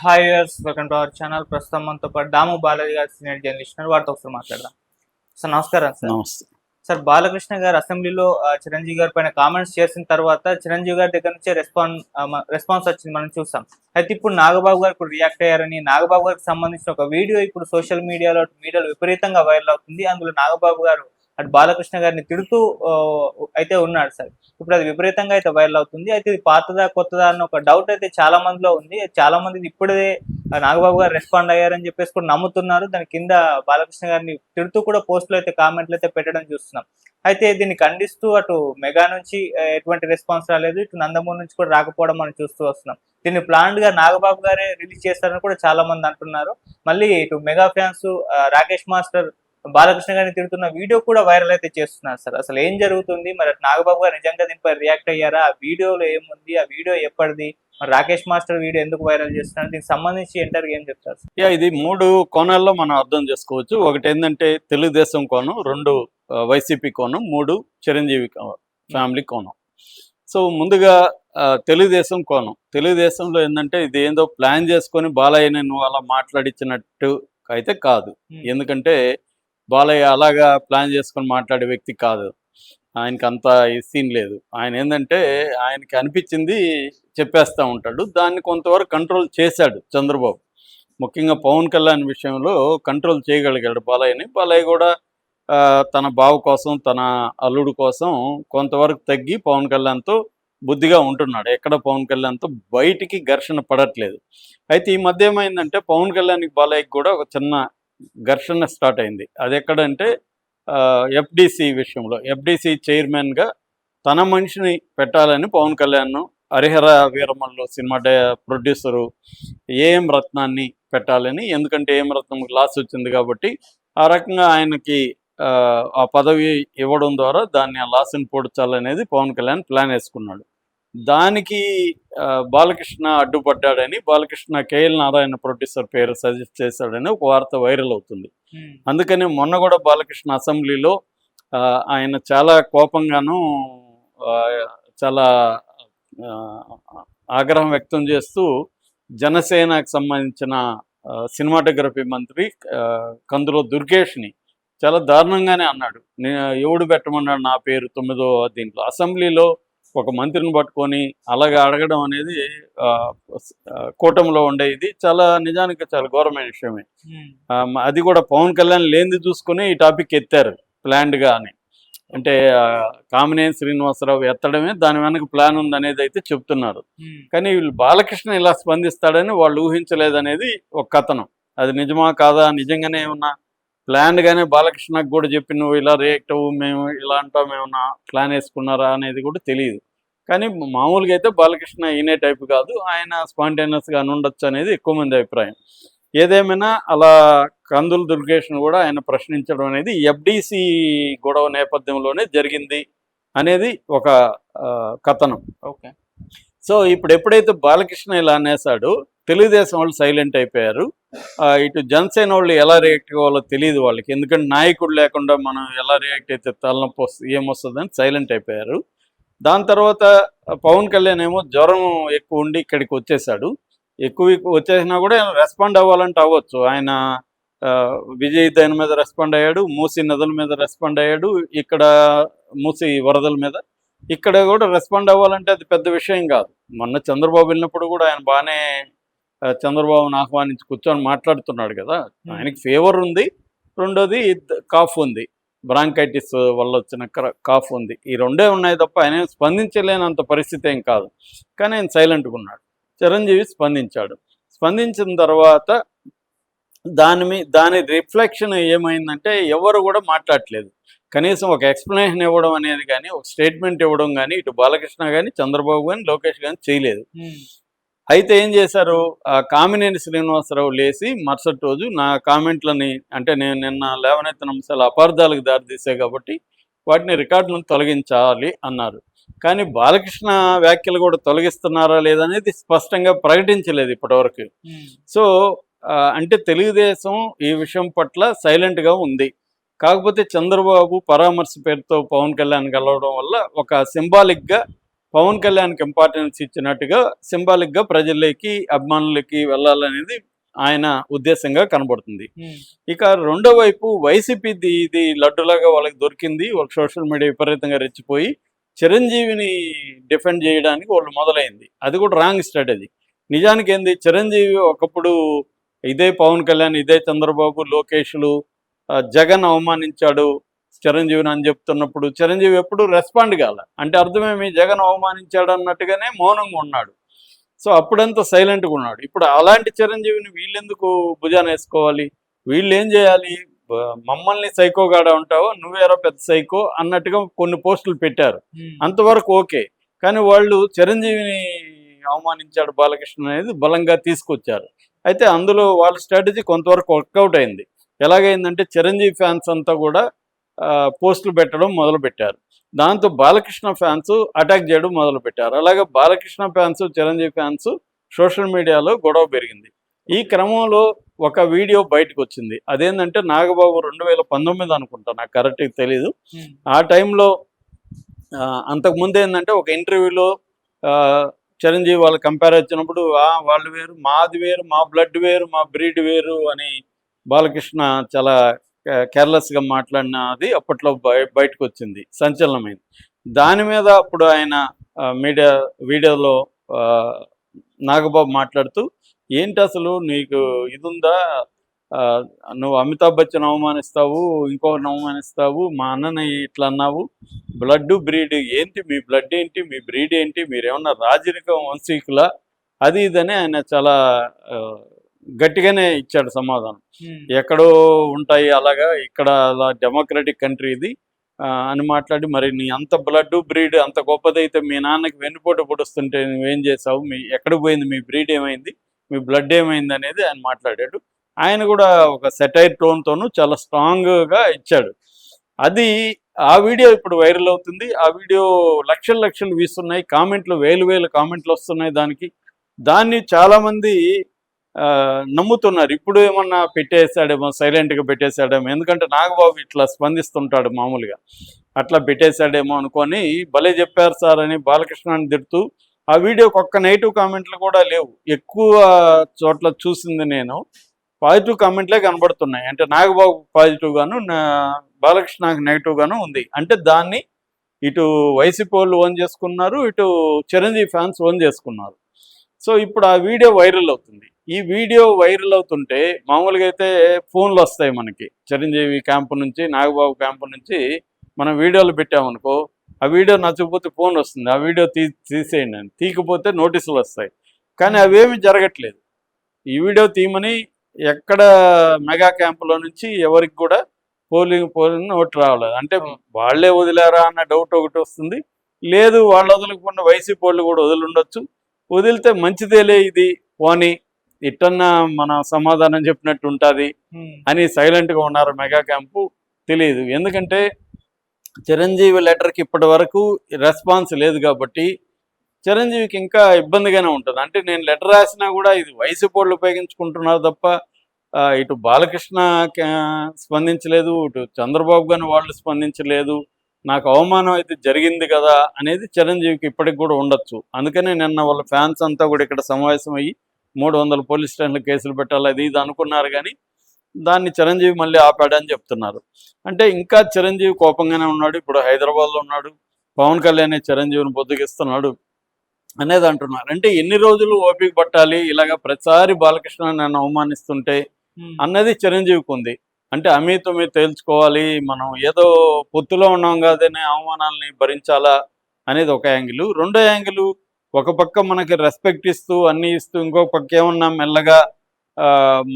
Hi viewers, welcome to our channel. ప్రస్తుతం మనతో పాటు దాము బాలాజీ గారు సీనియర్ జర్నలిస్ట్ ఉన్నారు. వారితో ఒకసారి మాట్లాడదాం. సార్ నమస్కారం. సార్ నమస్తే. సార్ బాలకృష్ణ గారు అసెంబ్లీలో చిరంజీవి గారి పైన కామెంట్స్ చేసిన తర్వాత చిరంజీవి గారి దగ్గర నుంచే రెస్పాన్స్ వచ్చింది, మనం చూసాం. అయితే ఇప్పుడు నాగబాబు గారు ఇప్పుడు రియాక్ట్ అయ్యారని, నాగబాబు గారికి సంబంధించిన ఒక వీడియో ఇప్పుడు సోషల్ మీడియాలో విపరీతంగా వైరల్ అవుతుంది. అందులో నాగబాబు గారు అటు బాలకృష్ణ గారిని తిడుతూ అయితే ఉన్నాడు సార్. ఇప్పుడు అది విపరీతంగా అయితే వైరల్ అవుతుంది. అయితే ఇది పాతదా కొత్తదా అన్న ఒక డౌట్ అయితే చాలా మందిలో ఉంది. చాలా మంది ఇప్పుడే నాగబాబు గారు రెస్పాండ్ అయ్యారని చెప్పేసి కూడా నమ్ముతున్నారు. దాని కింద బాలకృష్ణ గారిని తిడుతూ కూడా పోస్టులు అయితే కామెంట్లు అయితే పెట్టడం చూస్తున్నాం. అయితే దీన్ని ఖండిస్తూ అటు మెగా నుంచి ఎటువంటి రెస్పాన్స్ రాలేదు, ఇటు నందమూరి నుంచి కూడా రాకపోవడం మనం చూస్తూ వస్తున్నాం. దీన్ని ప్లాన్డ్ గా నాగబాబు గారే రిలీజ్ చేస్తారని కూడా చాలా మంది అంటున్నారు. మళ్ళీ ఇటు mega fans Rakesh master Balakrishna గారిని తిడుతున్న వీడియో కూడా వైరల్ అయితే చేస్తున్నారు సార్. అసలు ఏం జరుగుతుంది? మరి నాగబాబు గారు నిజంగా దీనిపై రియాక్ట్ అయ్యారా? ఆ వీడియోలో ఏముంది? ఆ వీడియో ఎప్పటిది? మరి రాకేష్ మాస్టర్ వీడియో ఎందుకు వైరల్ చేస్తున్నారు? దీనికి సంబంధించి ఎంటర్ ఏం చెప్తారు సార్? ఇది 3 కోణాల్లో మనం అర్థం చేసుకోవచ్చు. ఒకటి ఏంటంటే తెలుగుదేశం కోణం, 2 వైసీపీ కోణం, 3 చిరంజీవి ఫ్యామిలీ కోణం. సో ముందుగా తెలుగుదేశం కోణం. తెలుగుదేశంలో ఏంటంటే ఇది ఏందో ప్లాన్ చేసుకొని బాలయ్యని నువ్వు అలా మాట్లాడించినట్టు అయితే కాదు. ఎందుకంటే బాలయ్య అలాగా ప్లాన్ చేసుకొని మాట్లాడే వ్యక్తి కాదు. ఆయనకి అంత సీన్ లేదు. ఆయన ఏంటంటే ఆయనకి అనిపించింది చెప్పేస్తూ ఉంటాడు. దాన్ని కొంతవరకు కంట్రోల్ చేశాడు చంద్రబాబు. ముఖ్యంగా పవన్ కళ్యాణ్ విషయంలో కంట్రోల్ చేయగలిగాడు బాలయ్యని. బాలయ్య కూడా తన బావ కోసం, తన అల్లుడు కోసం కొంతవరకు తగ్గి పవన్ కళ్యాణ్తో బుద్ధిగా ఉంటున్నాడు. ఎక్కడ పవన్ కళ్యాణ్తో బయటికి ఘర్షణ పడట్లేదు. అయితే ఈ మధ్య ఏమైందంటే పవన్ కళ్యాణ్కి బాలయ్యకి కూడా ఒక చిన్న ఘర్షణ స్టార్ట్ అయింది. అది ఎక్కడంటే ఎఫ్డిసి విషయంలో. ఎఫ్డిసి చైర్మన్గా తన మనిషిని పెట్టాలని Pavan Kalyan Harihara Veeramallu cinema producer A M రత్నాన్ని పెట్టాలని, ఎందుకంటే ఏఎం రత్నంకి లాస్ వచ్చింది కాబట్టి ఆ రకంగా ఆయనకి ఆ పదవి ఇవ్వడం ద్వారా దాన్ని ఆ లాస్ని పూడ్చాలనేది పవన్ కళ్యాణ్ ప్లాన్ వేసుకున్నాడు. దానికి బాలకృష్ణ అడ్డుపడ్డాడని, బాలకృష్ణ కేఎల్ నారాయణ ప్రొడ్యూసర్ పేరు సజెస్ట్ చేశాడని ఒక వార్త వైరల్ అవుతుంది. అందుకని మొన్న కూడా బాలకృష్ణ అసెంబ్లీలో ఆయన చాలా కోపంగాను చాలా ఆగ్రహం వ్యక్తం చేస్తూ జనసేనకు సంబంధించిన సినిమాటోగ్రఫీ మంత్రి కందులో దుర్గేష్ని చాలా దారుణంగానే అన్నాడు. ఎవడు పెట్టమన్నాడు నా పేరు 9వ దీంట్లో. అసెంబ్లీలో ఒక మంత్రిని పట్టుకొని అలాగే అడగడం అనేది కూటమిలో ఉండేది చాలా నిజానికి చాలా ఘోరమైన విషయమే. అది కూడా పవన్ కళ్యాణ్ లేనిది చూసుకుని ఈ టాపిక్ ఎత్తారు ప్లాన్డ్గా అని. అంటే కామినేని శ్రీనివాసరావు ఎత్తడమే దాని వెనక ప్లాన్ ఉందనేది అయితే చెప్తున్నారు. కానీ వీళ్ళు బాలకృష్ణ ఇలా స్పందిస్తాడని వాళ్ళు ఊహించలేదనేది ఒక కథనం. అది నిజమా కాదా, నిజంగానే ఏమన్నా ప్లాన్డ్గానే బాలకృష్ణకు కూడా చెప్పి నువ్వు ఇలా రియాక్ట్ అవ్వు, మేము ఇలా అంటాం, ఏమన్నా ప్లాన్ వేసుకున్నారా అనేది కూడా తెలియదు. కానీ మామూలుగా అయితే బాలకృష్ణ ఈయనే టైపు కాదు, ఆయన స్పాంటేనియస్గా అని ఉండొచ్చు అనేది ఎక్కువ మంది అభిప్రాయం. ఏదేమైనా అలా కందుల దుర్గేష్ను కూడా ఆయన ప్రశ్నించడం అనేది ఎఫ్డిసి గొడవ నేపథ్యంలోనే జరిగింది అనేది ఒక కథనం. ఓకే. సో ఇప్పుడు ఎప్పుడైతే బాలకృష్ణ ఇలా అనేసాడో తెలుగుదేశం వాళ్ళు సైలెంట్ అయిపోయారు. ఇటు జనసేన వాళ్ళు ఎలా రియాక్ట్ అవ్వాలో తెలియదు వాళ్ళకి. ఎందుకంటే నాయకుడు లేకుండా మనం ఎలా రియాక్ట్ అయితే తలనొప్పి వస్తుంది ఏమొస్తుందని సైలెంట్ అయిపోయారు. దాని తర్వాత పవన్ కళ్యాణ్ ఏమో జ్వరం ఎక్కువ ఉండి ఇక్కడికి వచ్చేసాడు. ఎక్కువ వచ్చేసినా కూడా రెస్పాండ్ అవ్వాలంటే అవ్వచ్చు. ఆయన విజయ్ దాని మీద రెస్పాండ్ అయ్యాడు, మూసీ నదుల మీద రెస్పాండ్ అయ్యాడు, ఇక్కడ మూసీ వరదల మీద ఇక్కడ కూడా రెస్పాండ్ అవ్వాలంటే అది పెద్ద విషయం కాదు. మొన్న చంద్రబాబు వెళ్ళినప్పుడు కూడా ఆయన బాగానే చంద్రబాబుని ఆహ్వానించి కూర్చొని మాట్లాడుతున్నాడు కదా. ఆయనకి ఫీవర్ ఉంది, రెండోది కాఫ్ ఉంది, బ్రాంకైటిస్ వల్ల వచ్చిన కాఫ్ ఉంది. ఈ రెండే ఉన్నాయి తప్ప ఆయన స్పందించలేనంత పరిస్థితి ఏం కాదు. కానీ ఆయన సైలెంట్గా ఉన్నాడు. చిరంజీవి స్పందించాడు. స్పందించిన తర్వాత దాని రిఫ్లెక్షన్ ఏమైందంటే ఎవరు కూడా మాట్లాడలేదు. కనీసం ఒక ఎక్స్ప్లెనేషన్ ఇవ్వడం అనేది కానీ, ఒక స్టేట్మెంట్ ఇవ్వడం కానీ ఇటు బాలకృష్ణ కానీ, చంద్రబాబు కానీ, లోకేష్ కానీ చేయలేదు. అయితే ఏం చేశారు, కామినేని శ్రీనివాసరావు లేచి మరుసటి రోజు నా కామెంట్లని, అంటే నేను నిన్న లేవనెత్తిన అంశాలు అపార్థాలకు దారితీసాయి కాబట్టి వాటిని రికార్డులను తొలగించాలి అన్నారు. కానీ బాలకృష్ణ వ్యాఖ్యలు కూడా తొలగిస్తున్నారా లేదనేది స్పష్టంగా ప్రకటించలేదు ఇప్పటివరకు. సో అంటే తెలుగుదేశం ఈ విషయం పట్ల సైలెంట్గా ఉంది. కాకపోతే చంద్రబాబు పరామర్శ పేరుతో పవన్ కళ్యాణ్ కలవడం వల్ల ఒక సింబాలిక్గా పవన్ కళ్యాణ్కి ఇంపార్టెన్స్ ఇచ్చినట్టుగా సింబాలిక్గా ప్రజల్లోకి అభిమానులకి వెళ్ళాలనేది ఆయన ఉద్దేశంగా కనబడుతుంది. ఇక రెండో వైపు వైసీపీది ఇది లడ్డులాగా వాళ్ళకి దొరికింది. వాళ్ళకి సోషల్ మీడియా విపరీతంగా రెచ్చిపోయి చిరంజీవిని డిఫెండ్ చేయడానికి వాళ్ళు మొదలైంది. అది కూడా రాంగ్ స్ట్రాటజీ. నిజానికి ఏంది, చిరంజీవి ఒకప్పుడు ఇదే పవన్ కళ్యాణ్, ఇదే చంద్రబాబు, లోకేష్లు జగన్ అవమానించాడు చిరంజీవిని అని చెప్తున్నప్పుడు చిరంజీవి ఎప్పుడు రెస్పాండ్ కాల. అంటే అర్థమేమి, జగన్ అవమానించాడు అన్నట్టుగానే మౌనంగా ఉన్నాడు. సో అప్పుడంతా సైలెంట్గా ఉన్నాడు. ఇప్పుడు అలాంటి చిరంజీవిని వీళ్ళెందుకు భుజాన వేసుకోవాలి? వీళ్ళు ఏం చేయాలి? మమ్మల్ని సైకోగాడ ఉంటావో, నువ్వేరో పెద్ద సైకో అన్నట్టుగా కొన్ని పోస్టులు పెట్టారు. అంతవరకు ఓకే. కానీ వాళ్ళు చిరంజీవిని అవమానించాడు బాలకృష్ణ అనేది బలంగా తీసుకొచ్చారు. అయితే అందులో వాళ్ళ స్ట్రాటజీ కొంతవరకు వర్కౌట్ అయింది. ఎలాగైందంటే చిరంజీవి ఫ్యాన్స్ అంతా కూడా పోస్టులు పెట్టడం మొదలుపెట్టారు. దాంతో బాలకృష్ణ ఫ్యాన్స్ అటాక్ చేయడం మొదలుపెట్టారు. అలాగే Balakrishna fans, Chiranjeevi fans social మీడియాలో గొడవ పెరిగింది. ఈ క్రమంలో ఒక వీడియో బయటకు వచ్చింది. అదేంటంటే నాగబాబు 2019 అనుకుంటా, నాకు కరెక్ట్గా తెలీదు. ఆ టైంలో అంతకుముందు ఏంటంటే ఒక ఇంటర్వ్యూలో చిరంజీవి వాళ్ళు కంపేర్ వచ్చినప్పుడు వాళ్ళు వేరు, మాది వేరు, మా బ్లడ్ వేరు, మా బ్రీడ్ వేరు అని బాలకృష్ణ చాలా కేర్లెస్గా మాట్లాడినది అప్పట్లో బయటకు వచ్చింది, సంచలనమైంది. దాని మీద అప్పుడు ఆయన వీడియోలో నాగబాబు మాట్లాడుతూ, ఏంటి అసలు నీకు ఇది ఉందా, నువ్వు అమితాబ్ బచ్చన్ అవమానిస్తావు, ఇంకొకరిని అవమానిస్తావు, మా అన్నని ఇట్లా అన్నావు, బ్లడ్ బ్రీడ్ ఏంటి, మీ బ్లడ్ ఏంటి, మీ బ్రీడ్ ఏంటి, మీరేమన్నా రాజరిక వంశీకులా, అది ఇదని ఆయన చాలా గట్టిగానే ఇచ్చాడు సమాధానం. ఎక్కడో ఉంటాయి అలాగా, ఇక్కడ అలా డెమోక్రటిక్ కంట్రీ ఇది అని మాట్లాడి, మరి నీ అంత బ్లడ్ బ్రీడ్ అంత గొప్పదైతే మీ నాన్నకి వెన్నుపోటు పొడుస్తుంటే నువ్వేం చేసావు, ఎక్కడికి పోయింది మీ బ్రీడ్, ఏమైంది, మీ బ్లడ్ ఏమైంది అనేది ఆయన మాట్లాడాడు. ఆయన కూడా ఒక సెటైర్ టోన్తోనూ చాలా స్ట్రాంగ్గా ఇచ్చాడు. అది ఆ వీడియో ఇప్పుడు వైరల్ అవుతుంది. ఆ వీడియో లక్షలు వ్యూస్ ఉన్నాయి, కామెంట్లు వేలు కామెంట్లు వస్తున్నాయి దాన్ని చాలామంది నమ్ముతున్నారు. ఇప్పుడు ఏమన్నా పెట్టేశాడేమో, సైలెంట్గా పెట్టేశాడేమో, ఎందుకంటే నాగబాబు ఇట్లా స్పందిస్తుంటాడు మామూలుగా, అట్లా పెట్టేశాడేమో అనుకొని భలే చెప్పారు సార్ అని బాలకృష్ణని తిడుతూ, ఆ వీడియోకి ఒక్క నెగిటివ్ కామెంట్లు కూడా లేవు. ఎక్కువ చోట్ల చూసింది నేను పాజిటివ్ కామెంట్లే కనబడుతున్నాయి. అంటే నాగబాబు పాజిటివ్ గాను, బాలకృష్ణకి నెగిటివ్ గాను ఉంది. అంటే దాన్ని ఇటు వైసీపీ వాళ్ళు ఓన్ చేసుకున్నారు, ఇటు చిరంజీవి ఫ్యాన్స్ ఓన్ చేసుకున్నారు. సో ఇప్పుడు ఆ వీడియో వైరల్ అవుతుంది. ఈ వీడియో వైరల్ అవుతుంటే మామూలుగా అయితే ఫోన్లు వస్తాయి మనకి, చిరంజీవి క్యాంపు నుంచి, నాగబాబు క్యాంపు నుంచి మనం వీడియోలు పెట్టామనుకో, ఆ వీడియో నచ్చకపోతే ఫోన్ వస్తుంది, ఆ వీడియో తీసేయండి అని, తీయకపోతే నోటీసులు వస్తాయి. కానీ అవేమి జరగట్లేదు. ఈ వీడియో తీయమని ఎక్కడ మెగా క్యాంపులో నుంచి ఎవరికి కూడా పోలింగ్ నోట్ రావలేదు. అంటే వాళ్లే వదిలేరా అన్న డౌట్ ఒకటి వస్తుంది. లేదు, వాళ్ళు వదలకుండా వైసీపీ వాళ్ళు కూడా వదిలిండొచ్చు. వదిలితే మంచిదేలే ఇది, పోనీ ఇట్టన్నా మన సమాధానం చెప్పినట్టు ఉంటుంది అని సైలెంట్గా ఉన్నారు మెగా క్యాంపు. తెలియదు, ఎందుకంటే చిరంజీవి లెటర్కి ఇప్పటి వరకు రెస్పాన్స్ లేదు కాబట్టి చిరంజీవికి ఇంకా ఇబ్బందిగానే ఉంటుంది. అంటే నేను లెటర్ రాసినా కూడా ఇది వైసీపీ వాళ్ళు ఉపయోగించుకుంటున్నారు తప్ప ఇటు బాలకృష్ణ స్పందించలేదు, ఇటు చంద్రబాబు గారిని వాళ్ళు స్పందించలేదు, నాకు అవమానం అయితే జరిగింది కదా అనేది చిరంజీవికి ఇప్పటికి కూడా ఉండొచ్చు. అందుకనే నిన్న వాళ్ళ ఫ్యాన్స్ అంతా కూడా ఇక్కడ సమావేశం అయ్యి 300 పోలీస్ స్టేషన్లు కేసులు పెట్టాలి అది ఇది అనుకున్నారు. కానీ దాన్ని చిరంజీవి మళ్ళీ ఆపాడని చెప్తున్నారు. అంటే ఇంకా చిరంజీవి కోపంగానే ఉన్నాడు. ఇప్పుడు హైదరాబాద్లో ఉన్నాడు, పవన్ కళ్యాణ్ చిరంజీవిని బొద్దుగిస్తున్నాడు అనేది అంటున్నారు. అంటే ఎన్ని రోజులు ఓపిక పట్టాలి ఇలాగా ప్రతిసారి బాలకృష్ణ నన్ను అవమానిస్తుంటే అన్నది చిరంజీవికి ఉంది. అంటే అమీతుమీ తేల్చుకోవాలి, మనం ఏదో పొత్తులో ఉన్నాం కాదనే అవమానాలని భరించాలా అనేది ఒక యాంగిల్. రెండో యాంగిల్, ఒక పక్క మనకి రెస్పెక్ట్ ఇస్తూ అన్నీ ఇస్తూ, ఇంకో పక్క ఏమన్నా మెల్లగా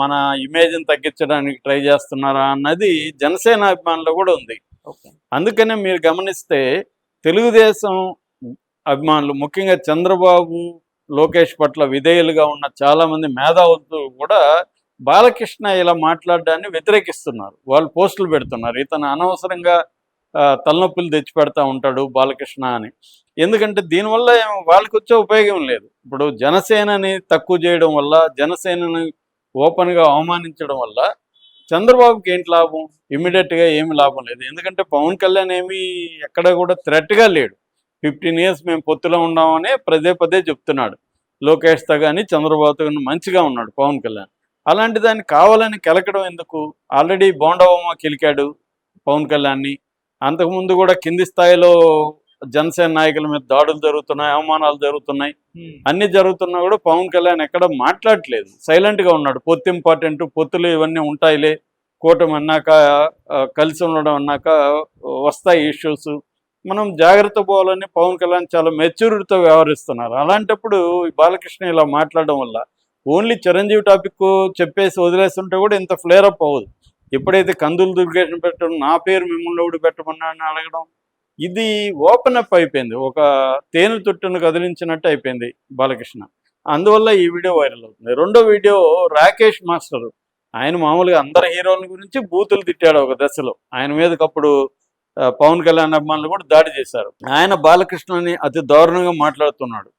మన ఇమేజ్ని తగ్గించడానికి ట్రై చేస్తున్నారా అన్నది జనసేన అభిమానులు కూడా ఉంది. అందుకనే మీరు గమనిస్తే తెలుగుదేశం అభిమానులు, ముఖ్యంగా చంద్రబాబు లోకేష్ పట్ల విధేయులుగా ఉన్న చాలామంది మేధావులు కూడా బాలకృష్ణ ఇలా మాట్లాడడాన్ని వ్యతిరేకిస్తున్నారు. వాళ్ళు పోస్టులు పెడుతున్నారు, ఇతను అనవసరంగా తలనొప్పులు తెచ్చిపెడతా ఉంటాడు బాలకృష్ణ అని. ఎందుకంటే దీనివల్ల వాళ్ళకి వచ్చే ఉపయోగం లేదు. ఇప్పుడు జనసేనని తక్కువ చేయడం వల్ల, జనసేనని ఓపెన్గా అవమానించడం వల్ల చంద్రబాబుకి ఏంటి లాభం? ఇమ్మీడియట్గా ఏమి లాభం లేదు. ఎందుకంటే పవన్ కళ్యాణ్ ఏమీ ఎక్కడ కూడా థ్రెట్గా లేడు. 15 ఇయర్స్ మేము పొత్తులో ఉన్నామని పదే చెప్తున్నాడు. లోకేష్తో కానీ చంద్రబాబుతో కానీ మంచిగా ఉన్నాడు పవన్ కళ్యాణ్. అలాంటి దాన్ని కావాలని కెలకడం ఎందుకు? ఆల్రెడీ బోండవమ్మ కెలికాడు పవన్ కళ్యాణ్ని. అంతకుముందు కూడా కింది స్థాయిలో జనసేన నాయకుల మీద దాడులు జరుగుతున్నాయి, అవమానాలు జరుగుతున్నాయి. అన్ని జరుగుతున్నా కూడా పవన్ కళ్యాణ్ ఎక్కడ మాట్లాడట్లేదు, సైలెంట్గా ఉన్నాడు. పొత్తు ఇంపార్టెంట్, పొత్తులు ఇవన్నీ ఉంటాయిలే, కూటమి అన్నాక కలిసి ఉండడం అన్నాక వస్తాయి ఇష్యూస్, మనం జాగ్రత్త పోవాలని పవన్ కళ్యాణ్ చాలా మెచ్యూరిటీతో వ్యవహరిస్తున్నారు. అలాంటప్పుడు బాలకృష్ణ ఇలా మాట్లాడడం వల్ల ఓన్లీ చిరంజీవి టాపిక్ చెప్పేసి వదిలేస్తుంటే కూడా ఇంత ఫ్లేర్ అప్ అవ్వదు. ఎప్పుడైతే కందులు దుర్గేషన్ పెట్టడం, నా పేరు మిమ్మల్ని ఎవడు పెట్టమన్నా అని అడగడం, ఇది ఓపెన్ అప్ అయిపోయింది. ఒక తేనె తుట్టును కదిలించినట్టు అయిపోయింది బాలకృష్ణ. అందువల్ల ఈ వీడియో వైరల్ అవుతుంది. రెండో వీడియో రాకేష్ మాస్టర్. ఆయన మామూలుగా అందరి హీరోల గురించి బూతులు తిట్టాడు ఒక దశలో. ఆయన మీదకప్పుడు పవన్ కళ్యాణ్ అభిమానులు కూడా దాడి చేశారు. ఆయన బాలకృష్ణని అతి దారుణంగా మాట్లాడుతున్నాడు.